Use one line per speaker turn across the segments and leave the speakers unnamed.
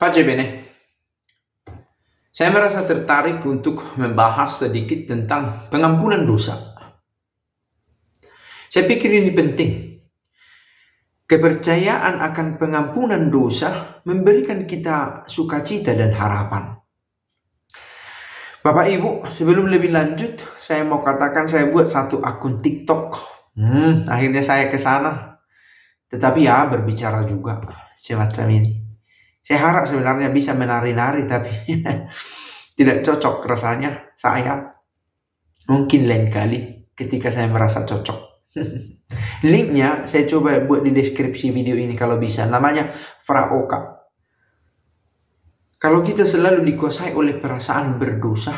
Pace bene, saya merasa tertarik untuk membahas sedikit tentang pengampunan dosa. Saya pikir ini penting. Kepercayaan akan pengampunan dosa memberikan kita sukacita dan harapan. Bapak Ibu, sebelum lebih lanjut, saya mau katakan saya buat satu akun TikTok. Akhirnya saya ke sana. Tetapi ya berbicara juga semacam ini. Saya harap sebenarnya bisa menari-nari, tapi tidak cocok rasanya saya. Mungkin lain kali ketika saya merasa cocok. Linknya saya coba buat di deskripsi video ini kalau bisa. Namanya Fraoka. Kalau kita selalu dikuasai oleh perasaan berdosa,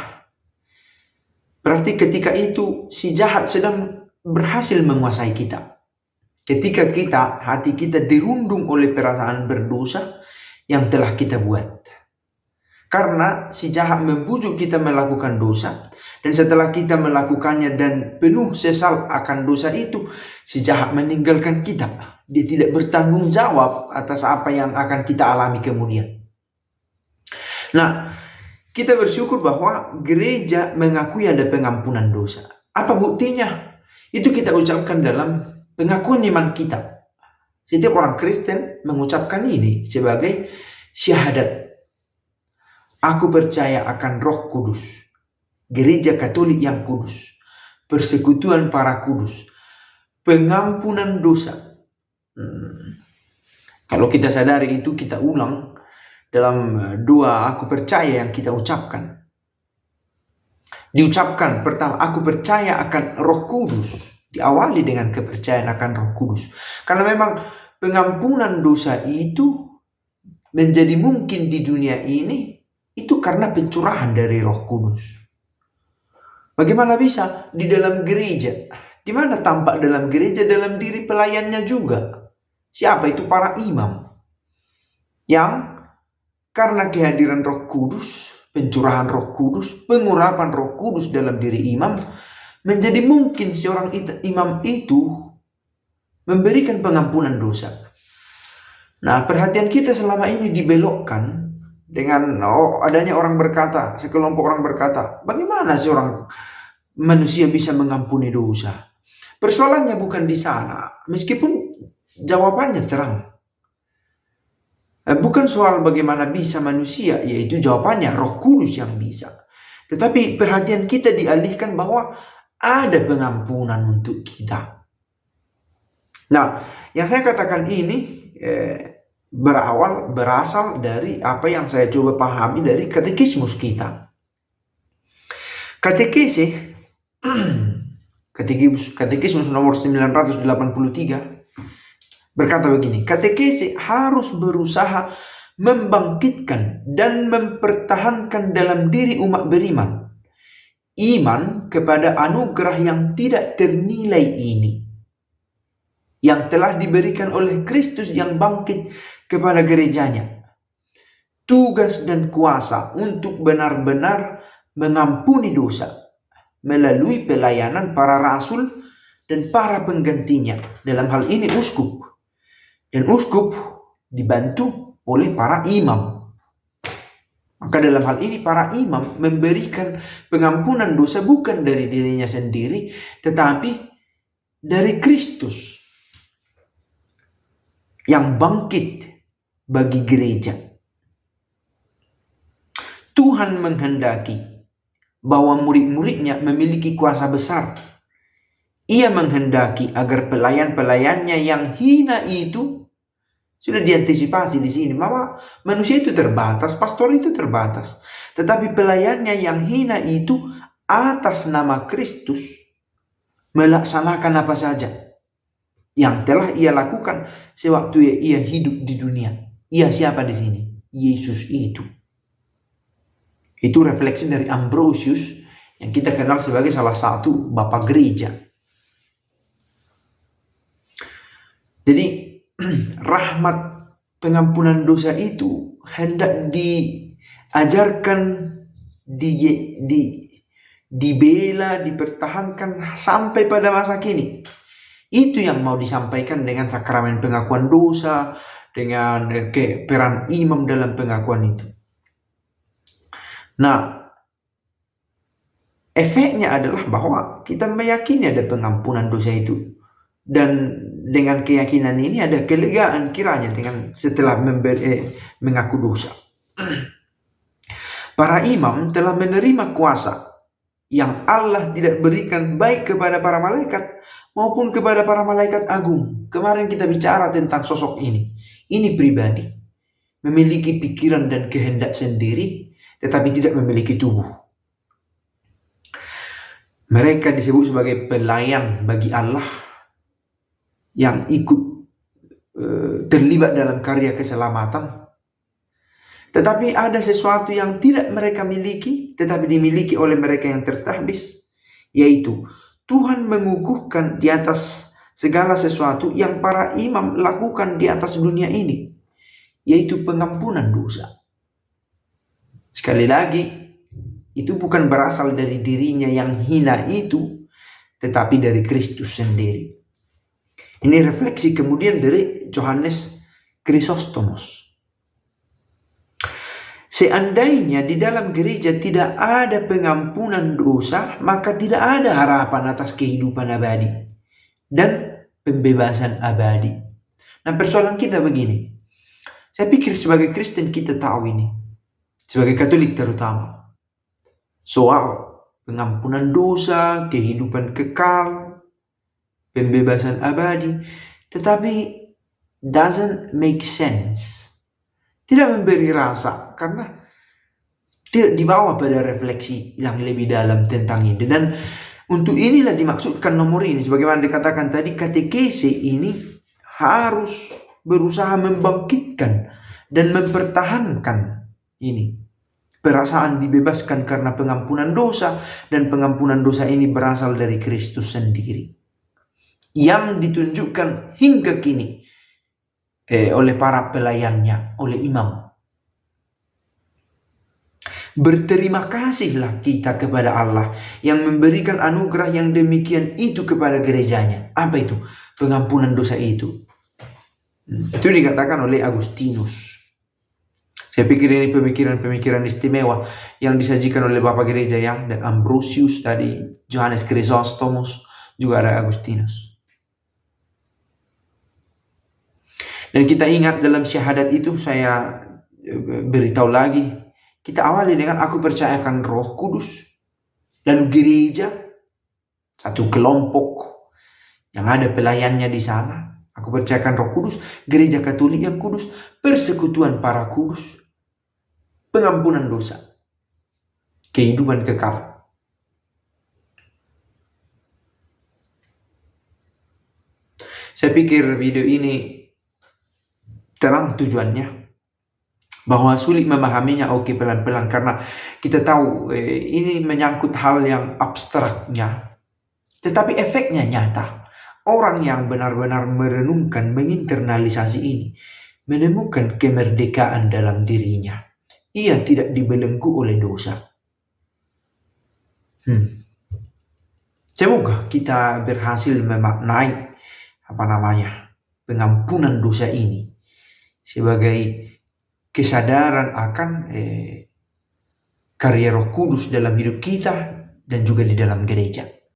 berarti ketika itu si jahat sedang berhasil menguasai kita. Ketika hati kita dirundung oleh perasaan berdosa yang telah kita buat. Karena si jahat membujuk kita melakukan dosa. Dan setelah kita melakukannya dan penuh sesal akan dosa itu, si jahat meninggalkan kita. Dia tidak bertanggung jawab atas apa yang akan kita alami kemudian. Nah, kita bersyukur bahwa gereja mengakui ada pengampunan dosa. Apa buktinya? Itu kita ucapkan dalam pengakuan iman kita. Setiap orang Kristen mengucapkan ini sebagai syahadat. Aku percaya akan Roh Kudus, Gereja Katolik yang kudus, persekutuan para kudus, pengampunan dosa. Kalau kita sadari itu, kita ulang dalam doa aku percaya yang kita ucapkan. Diucapkan pertama, aku percaya akan Roh Kudus. Diawali dengan kepercayaan akan Roh Kudus. Karena memang pengampunan dosa itu menjadi mungkin di dunia ini itu karena pencurahan dari Roh Kudus. Bagaimana bisa di dalam gereja? Di mana tampak dalam gereja? Dalam diri pelayannya juga. Siapa itu? Para imam. Yang karena kehadiran Roh Kudus, pencurahan Roh Kudus, pengurapan Roh Kudus dalam diri imam, menjadi mungkin seorang imam itu memberikan pengampunan dosa. Nah, perhatian kita selama ini dibelokkan dengan adanya orang berkata, sekelompok orang berkata, bagaimana seorang manusia bisa mengampuni dosa? Persoalannya bukan di sana, meskipun jawabannya terang. Bukan soal bagaimana bisa manusia, yaitu jawabannya Roh Kudus yang bisa. Tetapi perhatian kita dialihkan bahwa ada pengampunan untuk kita. Nah, yang saya katakan ini berasal dari apa yang saya coba pahami dari katekismus kita. Katekismus nomor 983 berkata begini, katekese harus berusaha membangkitkan dan mempertahankan dalam diri umat beriman iman kepada anugerah yang tidak ternilai ini, yang telah diberikan oleh Kristus yang bangkit kepada gerejanya. Tugas dan kuasa untuk benar-benar mengampuni dosa melalui pelayanan para rasul dan para penggantinya. Dalam hal ini uskup. Dan uskup dibantu oleh para imam. Maka dalam hal ini para imam memberikan pengampunan dosa bukan dari dirinya sendiri, tetapi dari Kristus yang bangkit bagi gereja. Tuhan menghendaki bahwa murid-muridnya memiliki kuasa besar. Ia menghendaki agar pelayan-pelayannya yang hina itu sudah diantisipasi di sini. Bahwa manusia itu terbatas, pastor itu terbatas. Tetapi pelayannya yang hina itu atas nama Kristus melaksanakan apa saja yang telah ia lakukan sewaktu ia hidup di dunia. Ia siapa di sini? Yesus itu. Itu refleksi dari Ambrosius yang kita kenal sebagai salah satu bapak gereja. Jadi rahmat pengampunan dosa itu hendak diajarkan, dibela, dipertahankan sampai pada masa kini. Itu yang mau disampaikan dengan sakramen pengakuan dosa, dengan peran imam dalam pengakuan itu. Nah, efeknya adalah bahwa kita meyakini ada pengampunan dosa itu. Dan dengan keyakinan ini ada kelegaan kiranya setelah mengaku dosa. Para imam telah menerima kuasa yang Allah tidak berikan baik kepada para malaikat maupun kepada para malaikat agung. Kemarin kita bicara tentang sosok ini. Ini pribadi, memiliki pikiran dan kehendak sendiri, tetapi tidak memiliki tubuh. Mereka disebut sebagai pelayan bagi Allah yang ikut terlibat dalam karya keselamatan. Tetapi ada sesuatu yang tidak mereka miliki, tetapi dimiliki oleh mereka yang tertahbis, yaitu Tuhan mengukuhkan di atas segala sesuatu yang para imam lakukan di atas dunia ini, yaitu pengampunan dosa. Sekali lagi, itu bukan berasal dari dirinya yang hina itu, tetapi dari Kristus sendiri. Ini refleksi kemudian dari Johannes Chrysostomus. Seandainya di dalam gereja tidak ada pengampunan dosa, maka tidak ada harapan atas kehidupan abadi dan pembebasan abadi. Nah, persoalan kita begini. Saya pikir sebagai Kristen kita tahu ini. Sebagai Katolik terutama. Soal pengampunan dosa, kehidupan kekal, pembebasan abadi, tetapi doesn't make sense. Tidak memberi rasa karena tidak dibawa pada refleksi yang lebih dalam tentang ini. Dan untuk inilah dimaksudkan nomor ini. Sebagaimana dikatakan tadi, katekese ini harus berusaha membangkitkan dan mempertahankan ini. Perasaan dibebaskan karena pengampunan dosa, dan pengampunan dosa ini berasal dari Kristus sendiri, yang ditunjukkan hingga kini oleh para pelayannya, oleh imam. Berterima kasihlah kita kepada Allah yang memberikan anugerah yang demikian itu kepada gerejanya. Apa itu? Pengampunan dosa itu. Itu dikatakan oleh Agustinus. Saya pikir ini pemikiran-pemikiran istimewa yang disajikan oleh Bapak Gereja yang dan Ambrosius tadi, Johannes Chrysostomus, juga ada Agustinus. Dan kita ingat dalam syahadat itu, saya beritahu lagi, kita awali dengan aku percayakan Roh Kudus, lalu gereja, satu kelompok yang ada pelayannya di sana. Aku percayakan Roh Kudus, gereja Katolik yang kudus, persekutuan para kudus, pengampunan dosa, kehidupan kekal. Saya pikir video ini terang tujuannya, bahwa sulit memahaminya. Oke, pelan-pelan, karena kita tahu ini menyangkut hal yang abstraknya, tetapi efeknya nyata. Orang yang benar-benar merenungkan, menginternalisasi ini, menemukan kemerdekaan dalam dirinya. Ia tidak dibelenggu oleh dosa. Semoga kita berhasil memaknai pengampunan dosa ini sebagai kesadaran akan karya Roh Kudus dalam hidup kita dan juga di dalam gereja.